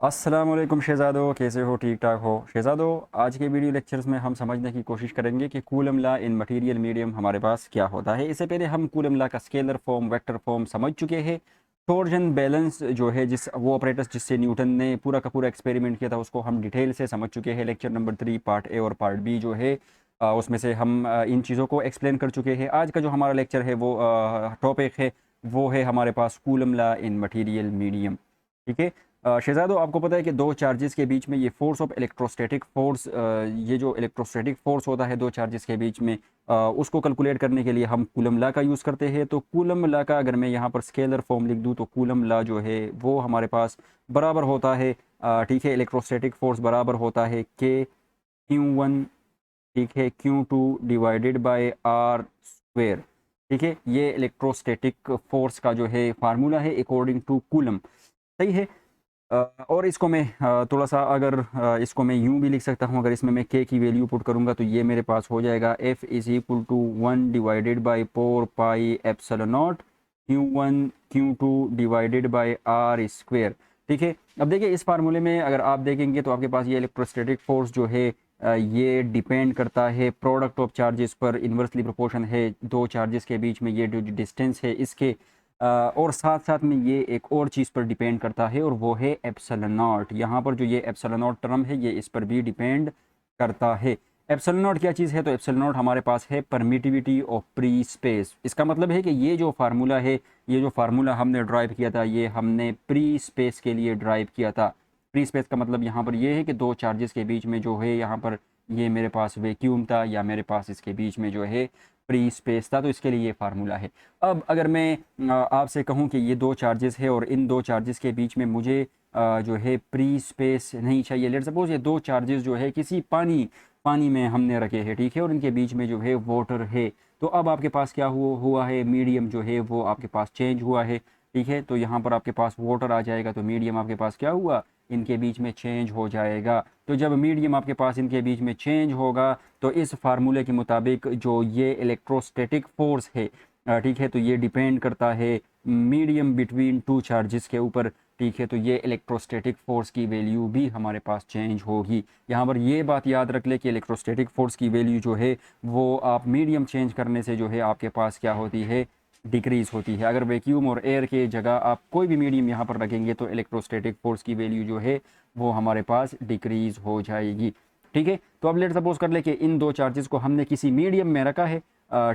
अस्सलाम वालेकुम शहज़ादो, कैसे हो? ठीक ठाक हो शहज़ादो? आज के वीडियो लेक्चर्स में हम समझने की कोशिश करेंगे कि coulomb law in material medium हमारे पास क्या होता है। इससे पहले हम कूलम लॉ का स्केलर फॉर्म, वेक्टर फॉर्म समझ चुके हैं। टॉर्जन बैलेंस जो है, जिस वो ऑपरेटर्स जिससे न्यूटन ने पूरा का पूरा एक्सपेरिमेंट किया था, उसको हम डिटेल से समझ चुके हैं। लेक्चर नंबर 3 पार्ट ए और पार्ट बी जो है, उसमें से हम इन चीज़ों को एक्सप्लेन कर चुके हैं। आज का जो हमारा लेक्चर है वो टॉपिक है, वो है हमारे पास Coulomb law in material medium. ठीक है। शहज़ादो, आपको पता है कि दो चार्जेस के बीच में ये फोर्स ऑफ इलेक्ट्रोस्टैटिक फोर्स, ये जो इलेक्ट्रोस्टैटिक फोर्स होता है दो चार्जेस के बीच में, उसको कैलकुलेट करने के लिए हम कूलम लॉ का यूज़ करते हैं। तो कूलम लॉ का अगर मैं यहाँ पर स्केलर फॉर्म लिख दूँ तो कूलम लॉ जो है वो हमारे पास बराबर होता है, ठीक है, इलेक्ट्रोस्टैटिक फोर्स बराबर होता है के Q1, ठीक है, Q2 divided by are square. ठीक है, ये इलेक्ट्रोस्टैटिक फोर्स का जो है फार्मूला है अकॉर्डिंग टू कूलम। सही है। अ, और इसको मैं थोड़ा सा अगर इसको मैं यूं भी लिख सकता हूं, अगर इसमें मैं के की वैल्यू पुट करूंगा तो ये मेरे पास हो जाएगा F is equal to 1 divided by 4 pi epsilon naught Q1 Q2 divided by R square. ठीक है। अब देखिए, इस फार्मूले में अगर आप देखेंगे तो आपके पास ये इलेक्ट्रोस्टैटिक फोर्स जो है, ये डिपेंड करता है प्रोडक्ट ऑफ चार्जेस पर, इन्वर्सली प्रोपोर्शन है दो चार्जेस के बीच में ये जो डिस्टेंस है इसके। और साथ साथ में ये एक और चीज़ पर डिपेंड करता है, और वो है एप्सिलॉन नॉट। यहाँ पर जो ये एप्सिलॉन नॉट टर्म है, ये इस पर भी डिपेंड करता है। एप्सिलॉन नॉट क्या चीज़ है? तो एप्सिलॉन नॉट हमारे पास है परमिटिविटी ऑफ फ्री स्पेस। इसका मतलब है कि ये जो फार्मूला है, ये जो फार्मूला हमने ड्राइव किया था, ये हमने फ्री स्पेस के लिए ड्राइव किया था। फ्री स्पेस का मतलब यहाँ पर ये है कि दो चार्जेस के बीच में जो है, यहाँ पर ये मेरे पास वैक्यूम था, या मेरे पास इसके बीच में जो है फ्री स्पेस था, तो इसके लिए ये फार्मूला है। अब अगर मैं आपसे कहूं कि ये दो चार्जेस है और इन दो चार्जेस के बीच में मुझे जो है फ्री स्पेस नहीं चाहिए। लेट सपोज ये दो चार्जेस जो है किसी पानी पानी में हमने रखे हैं, ठीक है, और इनके बीच में जो है वाटर है। तो अब आपके पास क्या हुआ है, मीडियम जो है वो आपके पास चेंज हुआ है। ठीक है, तो यहाँ पर आपके पास वाटर आ जाएगा, तो मीडियम आपके पास क्या हुआ, इनके बीच में चेंज हो जाएगा। तो जब मीडियम आपके पास इनके बीच में चेंज होगा, तो इस फार्मूले के मुताबिक जो ये इलेक्ट्रोस्टैटिक फोर्स है, ठीक है, तो ये डिपेंड करता है मीडियम बिटवीन टू चार्जेस के ऊपर। ठीक है, तो ये इलेक्ट्रोस्टैटिक फोर्स की वैल्यू भी हमारे पास चेंज होगी। यहाँ पर ये बात याद रख ले कि इलेक्ट्रोस्टैटिक फोर्स की वैल्यू जो है वो आप मीडियम चेंज करने से जो है आपके पास क्या होती है, डिक्रीज़ होती है। अगर वैक्यूम और एयर के जगह आप कोई भी मीडियम यहाँ पर रखेंगे तो इलेक्ट्रोस्टैटिक फोर्स की वैल्यू जो है वो हमारे पास डिक्रीज़ हो जाएगी। ठीक है, तो अब लेट सपोज कर ले कि इन दो चार्जेस को हमने किसी मीडियम में रखा है।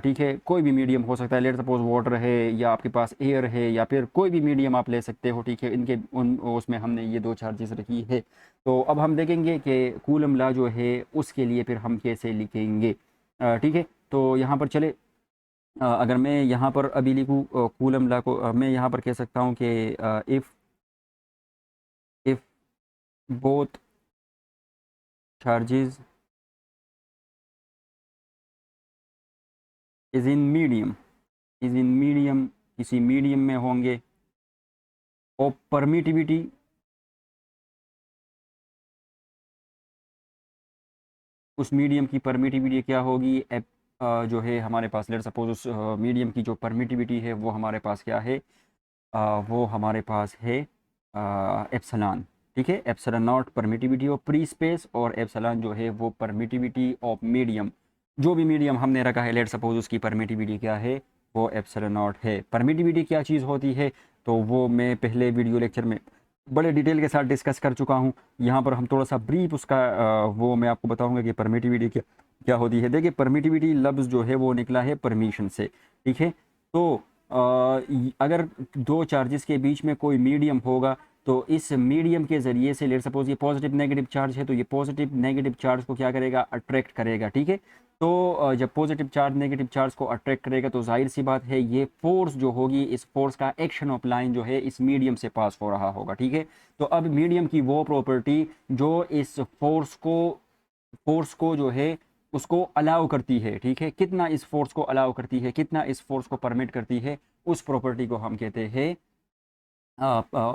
ठीक है, कोई भी मीडियम हो सकता है, लेट सपोज वाटर है, या आपके पास एयर है, या फिर कोई भी मीडियम आप ले सकते हो। ठीक है, इनके उन उसमें हमने ये दो चार्जेस रखी है। तो अब हम देखेंगे कि कूलम लॉ जो है उसके लिए फिर हम कैसे लिखेंगे। ठीक है, तो यहाँ पर चले, अगर मैं यहाँ पर अभी लिखूँ कूलम लॉ को, मैं यहाँ पर कह सकता हूँ कि if both charges is in medium, is in medium, किसी मीडियम में होंगे, और परमिटिविटी, उस मीडियम की परमिटिविटी क्या होगी, जो है हमारे पास, लेट सपोज उस मीडियम की जो परमिटिविटी है वो हमारे पास क्या है, वो हमारे पास है एप्सिलॉन। ठीक है, epsilon not permittivity of free space, और एप्सिलॉन जो है वो परमिटिविटी ऑफ मीडियम। जो भी मीडियम हमने रखा है, लेट सपोज उसकी परमिटिविटी क्या है, वो एप्सिलॉन नॉट है। परमिटिविटी क्या चीज़ होती है, तो वो मैं पहले वीडियो लेक्चर में बड़े डिटेल के साथ डिस्कस कर चुका हूँ। यहाँ पर हम थोड़ा सा ब्रीफ उसका वो मैं आपको बताऊँगा कि परमिटिविटी क्या क्या होती है। देखिए, परमिटिविटी लफ्ज़ जो है वो निकला है परमिशन से। ठीक है, तो अगर दो चार्जेस के बीच में कोई मीडियम होगा, तो इस मीडियम के ज़रिए से, लेट सपोज ये पॉजिटिव नेगेटिव चार्ज है, तो ये पॉजिटिव नेगेटिव चार्ज को क्या करेगा, अट्रैक्ट करेगा। ठीक है, तो जब पॉजिटिव चार्ज नेगेटिव चार्ज को अट्रैक्ट करेगा, तो जाहिर सी बात है ये फोर्स जो होगी, इस फोर्स का एक्शन ऑफ लाइन जो है इस मीडियम से पास हो रहा होगा। ठीक है, तो अब मीडियम की वो प्रॉपर्टी जो इस फोर्स को जो है उसको अलाउ करती है। ठीक है, कितना इस फोर्स को अलाउ करती है, कितना इस फोर्स को परमिट करती है, उस प्रॉपर्टी को हम कहते हैं,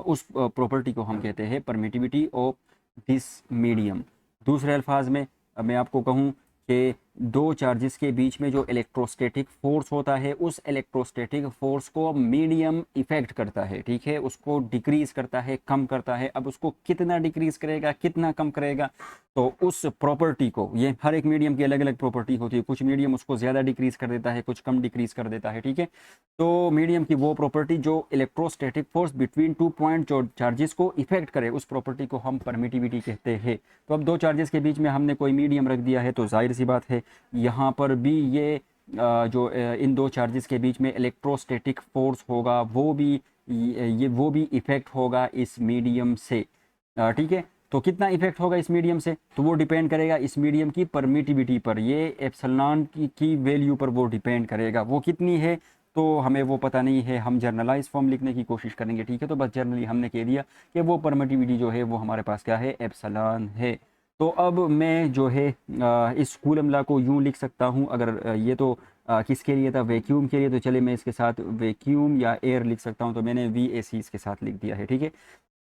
उस प्रॉपर्टी को हम कहते हैं परमिटिविटी ऑफ दिस मीडियम। दूसरे अल्फाज में मैं आपको कहूँ कि दो चार्जेस के बीच में जो इलेक्ट्रोस्टैटिक फोर्स होता है उस इलेक्ट्रोस्टैटिक फोर्स को मीडियम इफेक्ट करता है, ठीक है, उसको डिक्रीज करता है, कम करता है। अब उसको कितना डिक्रीज करेगा, कितना कम करेगा, तो उस प्रॉपर्टी को, ये हर एक मीडियम की अलग अलग प्रॉपर्टी होती है, कुछ मीडियम उसको ज़्यादा डिक्रीज कर देता है, कुछ कम डिक्रीज कर देता है, ठीक है। तो मीडियम की वो प्रॉपर्टी जो इलेक्ट्रोस्टैटिक फोर्स बिटवीन 2 पॉइंट जो चार्जेस को इफेक्ट करे, उस प्रॉपर्टी को हम परमिटिविटी कहते हैं। तो अब दो चार्जेस के बीच में हमने कोई मीडियम रख दिया है, तो जाहिर सी बात है यहाँ पर भी ये इन दो चार्जेस के बीच में इलेक्ट्रोस्टैटिक फोर्स होगा, वो भी इफेक्ट होगा इस मीडियम से, ठीक है। तो कितना इफेक्ट होगा इस मीडियम से, तो वो डिपेंड करेगा इस मीडियम की परमिटिविटी पर, ये एप्सिलॉन की वैल्यू पर वो डिपेंड करेगा। वो कितनी है तो हमें वो पता नहीं है, हम जर्नलाइज फॉर्म लिखने की कोशिश करेंगे, ठीक है। तो बस जर्नली हमने कह दिया कि वो परमिटिविटी जो है वो हमारे पास क्या है, एप्सिलॉन है। तो अब मैं जो है इस कूलम लॉ को यूँ लिख सकता हूँ, अगर ये तो किसके लिए था, वैक्यूम के लिए, तो चले मैं इसके साथ वैक्यूम या एयर लिख सकता हूँ, तो मैंने VAC इसके साथ लिख दिया है, ठीक है।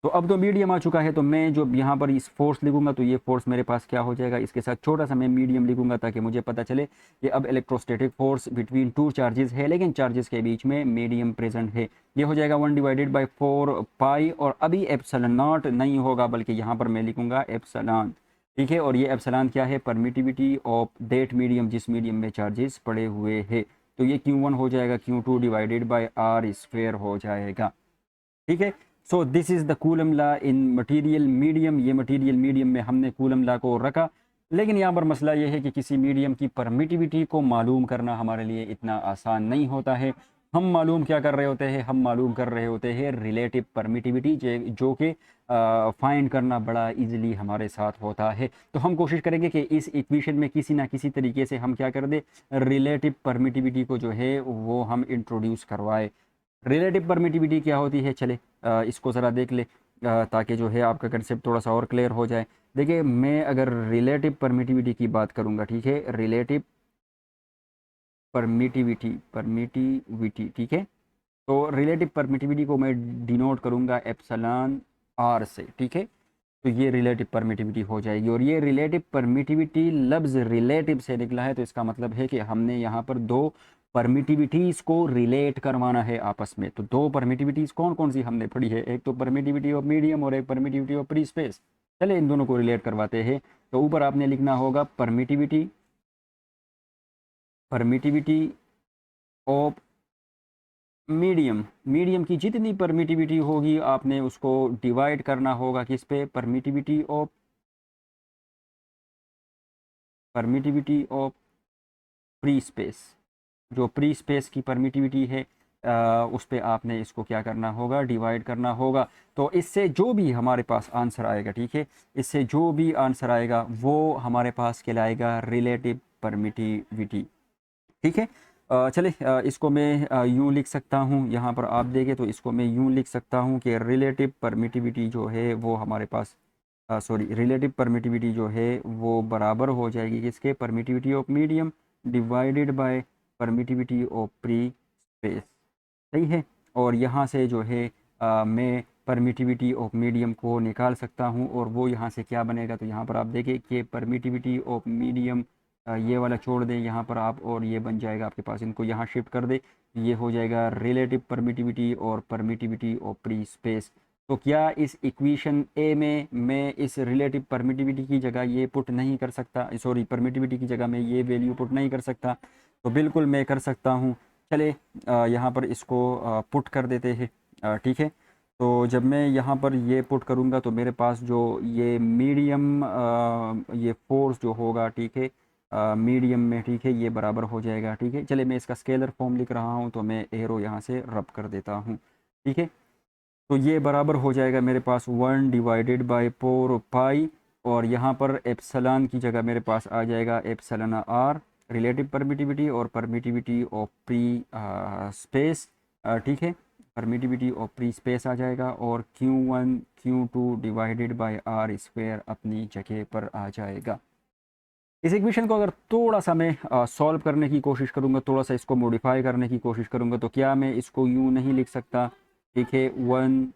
तो अब तो मीडियम आ चुका है, तो मैं जो यहाँ पर इस फोर्स लिखूंगा तो ये फोर्स मेरे पास क्या हो जाएगा, इसके साथ छोटा सा मैं मीडियम लिखूंगा ताकि मुझे पता चले कि अब electrostatic force between two charges है, लेकिन चार्जेस के बीच में मीडियम प्रेजेंट है। ये हो जाएगा 1/4 पाई, और अभी एप्सिलॉन नॉट नहीं होगा बल्कि यहाँ पर मैं लिखूंगा एप्सिलॉन, ठीक है। और ये एप्सिलॉन क्या है, परमिटिविटी ऑफ दैट मीडियम, जिस मीडियम में चार्जेस पड़े हुए हैं। तो ये Q1 हो जाएगा Q2/R² हो जाएगा, ठीक है। So this is the coulomb law in material medium. ये मटेरियल मीडियम में हमने कूलम लॉ को रखा, लेकिन यहाँ पर मसला ये है कि किसी मीडियम की परमिटिविटी को मालूम करना हमारे लिए इतना आसान नहीं होता है। हम मालूम क्या कर रहे होते हैं, हम मालूम कर रहे होते हैं रिलेटिव परमिटिविटी, जो कि फाइंड करना बड़ा इजीली हमारे साथ होता है। तो हम कोशिश करेंगे कि इस इक्वेशन में किसी ना किसी तरीके से हम क्या कर दे, रिलेटिव परमिटिविटी को जो है वो हम इंट्रोड्यूस करवाए। रिलेटिव परमिटिविटी क्या होती है, चले इसको ज़रा देख ले, ताकि जो है आपका कंसेप्ट थोड़ा सा और क्लियर हो जाए। देखिए, मैं अगर रिलेटिव परमिटिविटी की बात करूँगा, ठीक है, रिलेटिव परमिटिविटी, ठीक है। तो रिलेटिव परमिटिविटी को मैं डिनोट करूँगा एप्सिलॉन R से, ठीक है। तो ये रिलेटिव परमिटिविटी हो जाएगी, और ये रिलेटिव परमिटिविटी लफ्ज़ रिलेटिव से निकला है, तो इसका मतलब है कि हमने यहाँ पर दो परमिटिविटीज़ को रिलेट करवाना है आपस में। तो दो परमिटिविटीज़ कौन कौन सी हमने पढ़ी है, एक तो परमिटिविटी ऑफ मीडियम और एक परमिटिविटी ऑफ फ्री स्पेस। चले इन दोनों को रिलेट करवाते हैं। तो ऊपर आपने लिखना होगा परमिटिविटी ऑफ मीडियम। मीडियम की जितनी परमिटिविटी होगी आपने उसको डिवाइड करना होगा किस पे, परमिटिविटी ऑफ फ्री स्पेस। जो फ्री स्पेस की परमिटिविटी है उस पे आपने इसको क्या करना होगा, डिवाइड करना होगा। तो इससे जो भी हमारे पास आंसर आएगा, ठीक है, इससे जो भी आंसर आएगा वो हमारे पास कहलाएगा रिलेटिव परमिटिविटी, ठीक है। चले इसको मैं यूँ लिख सकता हूँ, यहाँ पर आप देखें तो इसको मैं यूँ लिख सकता हूँ कि रिलेटिव परमिटिविटी जो है वो हमारे पास रिलेटिव परमिटिविटी जो है वो बराबर हो जाएगी किसके, permittivity of medium divided by permittivity of free space, सही है। और यहाँ से जो है मैं परमिटिविटी ऑफ मीडियम को निकाल सकता हूँ, और वो यहाँ से क्या बनेगा, तो यहाँ पर आप देखें कि परमिटिविटी ऑफ मीडियम, ये वाला छोड़ दें यहाँ पर आप, और ये बन जाएगा आपके पास, इनको यहाँ शिफ्ट कर दे, ये हो जाएगा रिलेटिव परमिटिविटी और परमिटिविटी ऑफ फ्री स्पेस। तो क्या इस इक्वेशन ए में मैं इस रिलेटिव परमिटिविटी की जगह ये पुट नहीं कर सकता, सॉरी परमिटिविटी की जगह मैं ये वैल्यू पुट नहीं कर सकता, तो बिल्कुल मैं कर सकता हूँ। चले यहाँ पर इसको पुट कर देते हैं, ठीक है। तो जब मैं यहाँ पर ये पुट करूँगा तो मेरे पास जो ये मीडियम ये फोर्स जो होगा, ठीक है, मीडियम में, ठीक है, ये बराबर हो जाएगा, ठीक है। चले मैं इसका स्केलर फॉर्म लिख रहा हूँ, तो मैं एरो यहाँ से रब कर देता हूँ, ठीक है। तो ये बराबर हो जाएगा मेरे पास 1/4 पाई, और यहाँ पर एप्सिलॉन की जगह मेरे पास आ जाएगा एप्सिलॉन R, रिलेटिव परमिटिविटी और परमिटिविटी ऑफ फ्री स्पेस, ठीक है, परमिटिविटी ऑफ फ्री स्पेस आ जाएगा, और Q1 Q2 divided by R² अपनी जगह पर आ जाएगा। इस इक्वेशन को अगर थोड़ा सा मैं सॉल्व करने की कोशिश करूँगा, थोड़ा सा इसको मॉडिफाई करने की कोशिश करूँगा, तो क्या मैं इसको यूँ नहीं लिख सकता, ठीक है, 1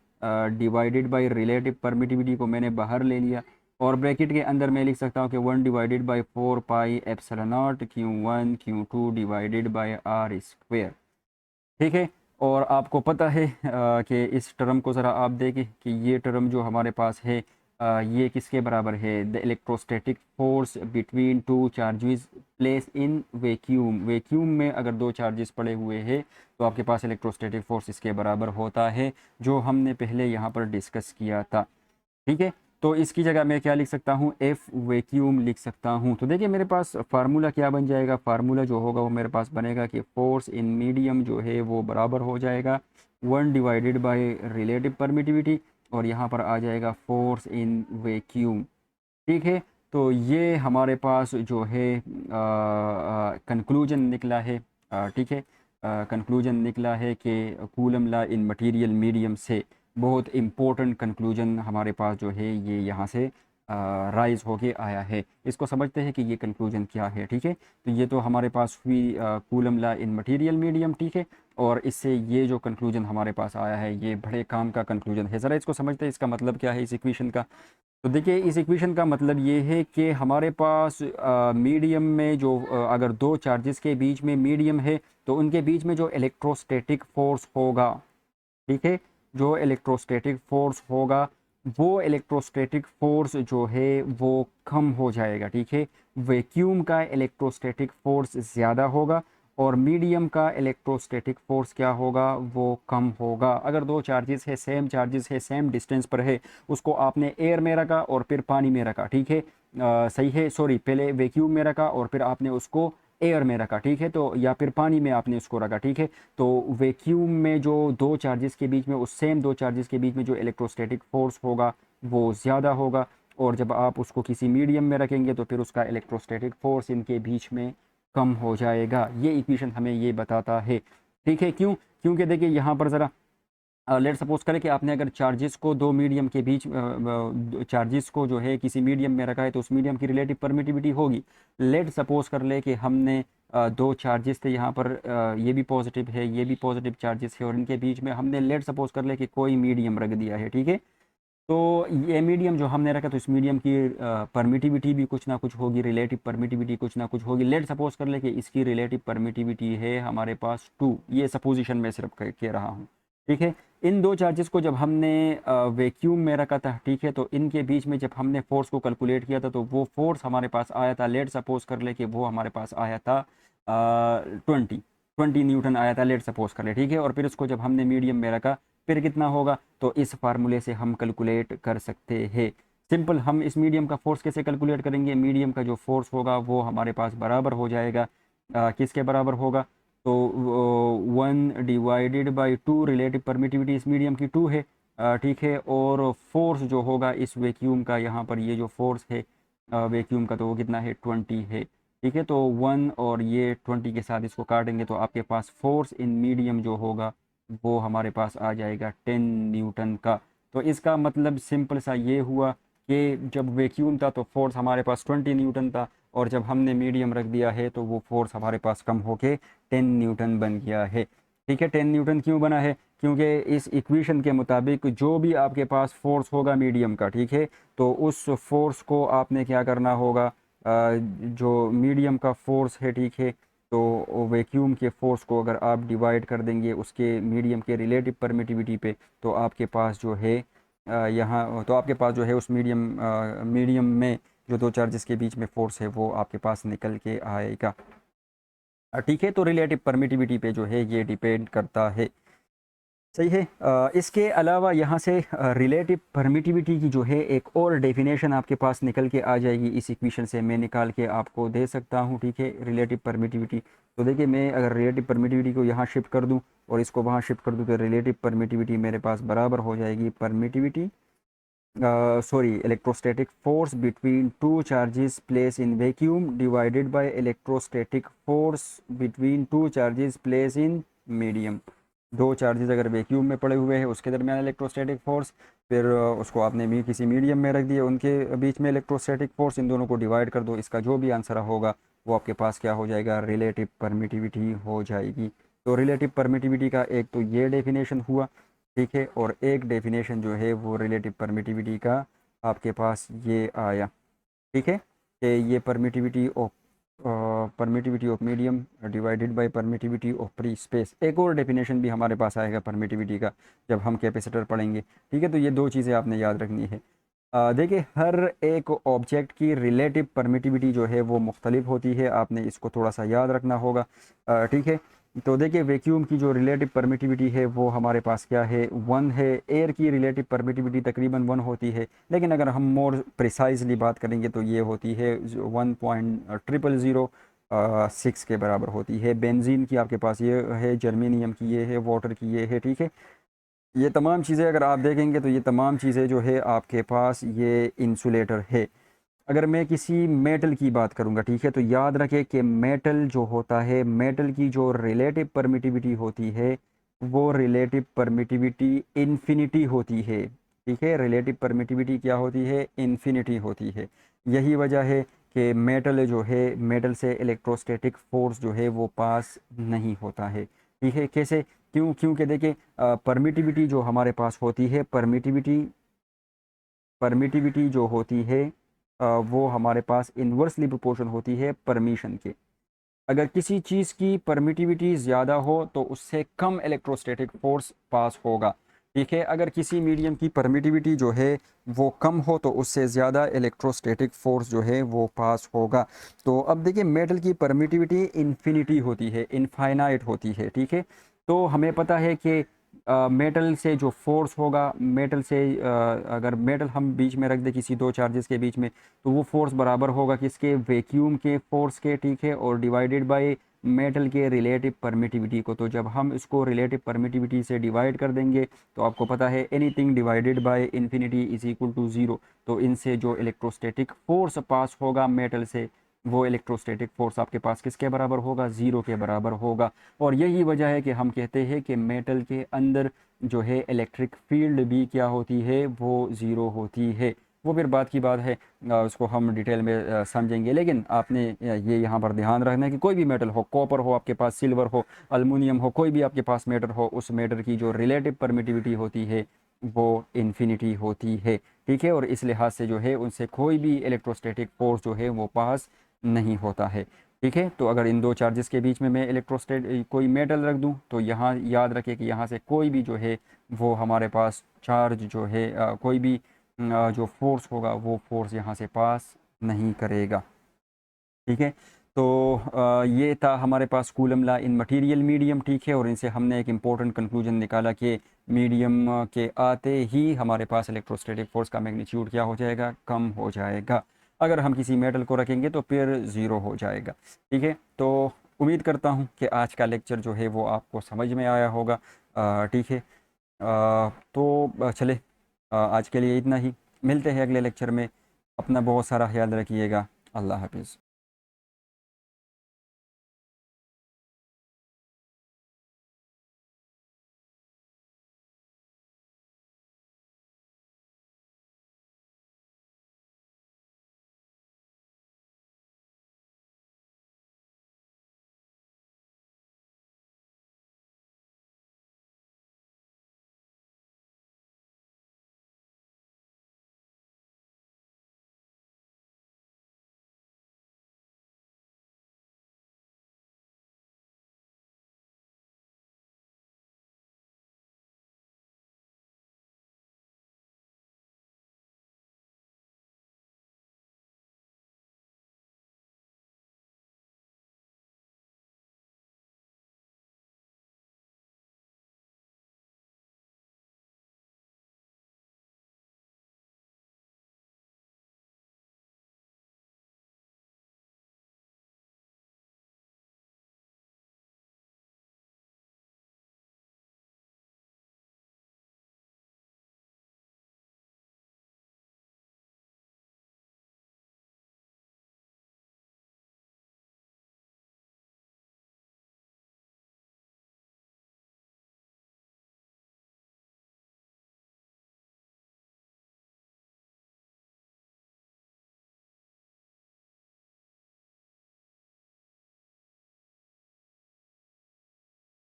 डिवाइडेड बाय रिलेटिव परमिटिविटी को मैंने बाहर ले लिया, और ब्रैकेट के अंदर मैं लिख सकता हूँ कि 1 divided by 4 pi epsilon naught Q1 Q2 divided by R square. ठीक है, और आपको पता है कि इस टर्म को ज़रा आप देखें कि ये टर्म जो हमारे पास है ये किसके बराबर है, the electrostatic force between two charges place in vacuum. Vacuum में अगर दो चार्जेस पड़े हुए हैं तो आपके पास इलेक्ट्रोस्टैटिक फोर्स इसके बराबर होता है, जो हमने पहले यहाँ पर डिस्कस किया था। ठीक है, तो इसकी जगह मैं क्या लिख सकता हूँ, एफ वैक्यूम लिख सकता हूँ। तो देखिए मेरे पास फार्मूला क्या बन जाएगा, फार्मूला जो होगा वो मेरे पास बनेगा कि फोर्स इन मीडियम जो है वो बराबर हो जाएगा 1 डिवाइडेड बाय रिलेटिव परमिटिविटी, और यहाँ पर आ जाएगा फोर्स इन वैक्यूम। ठीक है, तो ये हमारे पास जो है कंक्लूजन निकला है। ठीक है, कंक्लूजन निकला है कि coulomb law in material medium से बहुत इम्पोर्टेंट कंक्लूजन हमारे पास जो है ये यहाँ से राइज होके आया है। इसको समझते हैं कि ये कंक्लूजन क्या है। ठीक है, तो ये तो हमारे पास हुई coulomb law in material medium. ठीक है, और इससे ये जो कंक्लूजन हमारे पास आया है ये बड़े काम का कंक्लूजन है। ज़रा इसको समझते हैं, इसका मतलब क्या है इस इक्वेशन का। तो देखिए इस इक्वेशन का मतलब ये है कि हमारे पास मीडियम में जो अगर दो चार्जेस के बीच में मीडियम है तो उनके बीच में जो इलेक्ट्रोस्टैटिक फोर्स होगा, ठीक है, जो इलेक्ट्रोस्टैटिक फोर्स होगा वो इलेक्ट्रोस्टैटिक फोर्स जो है वो कम हो जाएगा। ठीक है, वैक्यूम का इलेक्ट्रोस्टैटिक फोर्स ज़्यादा होगा और मीडियम का इलेक्ट्रोस्टैटिक फोर्स क्या होगा, वो कम होगा। अगर दो चार्जेस है, सेम चार्जेस है, सेम डिस्टेंस पर है, उसको आपने एयर में रखा और फिर पानी में रखा, ठीक है, सही है, सॉरी, पहले वैक्यूम में रखा और फिर आपने उसको एयर में रखा, ठीक है, तो या फिर पानी में आपने उसको रखा, ठीक है, तो वैक्यूम में जो दो चार्जेस के बीच में, उस सेम दो चार्जेस के बीच में जो इलेक्ट्रोस्टैटिक फोर्स होगा वो ज़्यादा होगा, और जब आप उसको किसी मीडियम में रखेंगे तो फिर उसका इलेक्ट्रोस्टैटिक फोर्स इनके बीच में कम हो जाएगा। ये इक्वेशन हमें ये बताता है। ठीक है, क्यों, क्योंकि देखिए यहाँ पर ज़रा लेट सपोज करें कि आपने अगर चार्जेस को दो मीडियम के बीच चार्जेस को जो है किसी मीडियम में रखा है तो उस मीडियम की रिलेटिव परमिटिविटी होगी। लेट सपोज कर ले कि हमने दो चार्जेस थे यहाँ पर, ये भी पॉजिटिव है, ये भी पॉजिटिव चार्जेस है, और इनके बीच में हमने लेट सपोज कर ले कि कोई मीडियम रख दिया है। ठीक है, तो ये मीडियम जो हमने रखा तो इस मीडियम की परमिटिविटी भी कुछ ना कुछ होगी, रिलेटिव परमिटिविटी कुछ ना कुछ होगी। लेट सपोज कर ले कि इसकी रिलेटिव परमिटिविटी है हमारे पास 2, ये सपोजिशन में सिर्फ कह रहा हूँ। ठीक है, इन दो चार्जेस को जब हमने वैक्यूम में रखा था, ठीक है, तो इनके बीच में जब हमने फोर्स को कैलकुलेट किया था तो वो फोर्स हमारे पास आया था, लेट सपोज कर ले कि वो हमारे पास आया था 20 न्यूटन आया था, लेट सपोज कर ले। ठीक है, और फिर उसको जब हमने मीडियम में रखा फिर कितना होगा, तो इस फार्मूले से हम कैलकुलेट कर सकते हैं। सिंपल, हम इस मीडियम का फोर्स कैसे कैलकुलेट करेंगे, मीडियम का जो फोर्स होगा वो हमारे पास बराबर हो जाएगा किसके बराबर होगा, तो 1 डिवाइडेड बाई 2, रिलेटिव परमिटिविटी इस मीडियम की 2 है, ठीक है, और फोर्स जो होगा इस वैक्यूम का, यहाँ पर ये जो फोर्स है वैक्यूम का, तो वो कितना है, 20 है। ठीक है, तो 1 और ये 20 के साथ इसको काटेंगे तो आपके पास फोर्स इन मीडियम जो होगा वो हमारे पास आ जाएगा 10 न्यूटन का। तो इसका मतलब सिंपल सा ये हुआ कि जब वैक्यूम था तो फोर्स हमारे पास 20 न्यूटन था, और जब हमने मीडियम रख दिया है तो वो फोर्स हमारे पास कम होके 10 न्यूटन बन गया है। ठीक है, 10 न्यूटन क्यों बना है, क्योंकि इस इक्वेशन के मुताबिक जो भी आपके पास फोर्स होगा मीडियम का, ठीक है, तो उस फोर्स को आपने क्या करना होगा, जो मीडियम का फोर्स है, ठीक है, तो वैक्यूम के फोर्स को अगर आप डिवाइड कर देंगे उसके मीडियम के रिलेटिव परमिटिविटी पे, तो आपके पास जो है यहाँ, तो आपके पास जो है उस मीडियम में जो दो चार्जेस के बीच में फोर्स है वो आपके पास निकल के आएगा। ठीक है, तो रिलेटिव परमिटिविटी पे जो है ये डिपेंड करता है। सही है, इसके अलावा यहाँ से रिलेटिव परमिटिविटी की जो है एक और डेफिनेशन आपके पास निकल के आ जाएगी, इस इक्वेशन से मैं निकाल के आपको दे सकता हूँ। ठीक है, रिलेटिव परमिटिविटी, तो देखिए मैं अगर रिलेटिव परमिटिविटी को यहाँ शिफ्ट कर दूँ और इसको वहाँ शिफ्ट कर दूँ तो रिलेटिव परमिटिविटी मेरे पास बराबर हो जाएगी permittivity, sorry, electrostatic force between two charges place in vacuum divided by electrostatic force between two charges place in medium. दो चार्जेस अगर वैक्यूम में पड़े हुए हैं उसके दरमियान इलेक्ट्रोस्टैटिक फोर्स, फिर उसको आपने किसी मीडियम में रख दिया, उनके बीच में इलेक्ट्रोस्टैटिक फोर्स, इन दोनों को डिवाइड कर दो, इसका जो भी आंसर होगा वो आपके पास क्या हो जाएगा, रिलेटिव परमिटिविटी हो जाएगी। तो रिलेटिव परमिटिविटी का एक तो ये डेफिनेशन हुआ, ठीक है, और एक डेफिनेशन जो है वो रिलेटिव परमिटिविटी का आपके पास ये आया, ठीक है, कि ये permittivity of medium divided by permittivity of free space. एक और डेफिनेशन भी हमारे पास आएगा परमिटिविटी का जब हम कैपेसिटर पढ़ेंगे, ठीक है। तो ये दो चीज़ें आपने याद रखनी है। देखिए, हर एक ऑब्जेक्ट की रिलेटिव परमिटिविटी जो है वो मुख्तलिफ होती है, आपने इसको थोड़ा सा याद रखना होगा, ठीक है। तो देखिए, वैक्यूम की जो रिलेटिव परमिटिविटी है वो हमारे पास क्या है, 1 है। एयर की रिलेटिव परमिटिविटी तकरीबन 1 होती है, लेकिन अगर हम मोर प्रिसाइजली बात करेंगे तो ये होती है 1.00006 के बराबर होती है। बेंजीन की आपके पास ये है, जर्मेनियम की ये है, वाटर की ये है, ठीक है। ये तमाम चीज़ें अगर आप देखेंगे तो ये तमाम चीज़ें जो है आपके पास ये इंसुलेटर है। अगर मैं किसी मेटल की बात करूंगा, ठीक है, तो याद रखें कि मेटल जो होता है, मेटल की जो रिलेटिव परमिटिविटी होती है वो रिलेटिव परमिटिविटी इन्फिनिटी होती है, ठीक है। रिलेटिव परमिटिविटी क्या होती है, इन्फिनिटी होती है। यही वजह है कि मेटल जो है, मेटल से इलेक्ट्रोस्टैटिक फोर्स जो है वो पास नहीं होता है, ठीक है। कैसे, क्योंकि देखिए, परमिटिविटी जो हमारे पास होती है, परमिटिविटी जो होती है वो हमारे पास इन्वर्सली प्रोपोर्शन होती है परमिशन के। अगर किसी चीज़ की परमिटिविटी ज़्यादा हो तो उससे कम इलेक्ट्रोस्टैटिक फोर्स पास होगा, ठीक है। अगर किसी मीडियम की परमिटिविटी जो है वो कम हो तो उससे ज़्यादा इलेक्ट्रोस्टैटिक फोर्स जो है वो पास होगा। तो अब देखिए, मेटल की परमिटिविटी इन्फिनिटी होती है, इनफाइनाइट होती है, ठीक है। तो हमें पता है कि मेटल से जो फोर्स होगा, मेटल से अगर मेटल हम बीच में रख दें किसी दो चार्जेस के बीच में, तो वो फोर्स बराबर होगा किसके, वैक्यूम के फोर्स के, ठीक है, और डिवाइडेड बाय मेटल के रिलेटिव परमिटिविटी को। तो जब हम इसको रिलेटिव परमिटिविटी से डिवाइड कर देंगे तो आपको पता है anything divided by infinity is equal to zero. तो इनसे जो इलेक्ट्रोस्टैटिक फोर्स पास होगा मेटल से, वो इलेक्ट्रोस्टैटिक फोर्स आपके पास किसके बराबर होगा, ज़ीरो के बराबर होगा। और यही वजह है कि हम कहते हैं कि मेटल के अंदर जो है इलेक्ट्रिक फील्ड भी क्या होती है, वो ज़ीरो होती है। वो फिर बात की बात है, उसको हम डिटेल में समझेंगे। लेकिन आपने ये यहाँ पर ध्यान रखना है कि कोई भी मेटल हो, कॉपर हो आपके पास, सिल्वर हो, अल्मुनियम हो, कोई भी आपके पास मेटल हो, उस मेटल की जो रिलेटिव परमिटिविटी होती है वो इन्फिनिटी होती है, ठीक है। और इस लिहाज से जो है उनसे कोई भी इलेक्ट्रोस्टैटिक फोर्स जो है वो पास नहीं होता है, ठीक है। तो अगर इन दो चार्जेस के बीच में मैं इलेक्ट्रोस्टैट कोई मेटल रख दूं तो यहाँ याद रखें कि यहाँ से कोई भी जो है वो हमारे पास चार्ज जो है कोई भी जो फोर्स होगा वो फोर्स यहाँ से पास नहीं करेगा, ठीक है। तो ये था हमारे पास Coulomb law in material medium, ठीक है। और इनसे हमने एक इम्पोर्टेंट कंक्लूजन निकाला कि मीडियम के आते ही हमारे पास इलेक्ट्रोस्टैटिक फोर्स का मैग्नीट्यूड क्या हो जाएगा, कम हो जाएगा। अगर हम किसी मेटल को रखेंगे तो फिर ज़ीरो हो जाएगा, ठीक है। तो उम्मीद करता हूँ कि आज का लेक्चर जो है वो आपको समझ में आया होगा, ठीक है। तो चले, आज के लिए इतना ही। मिलते हैं अगले लेक्चर में। अपना बहुत सारा ख्याल रखिएगा। अल्लाह हाफिज़।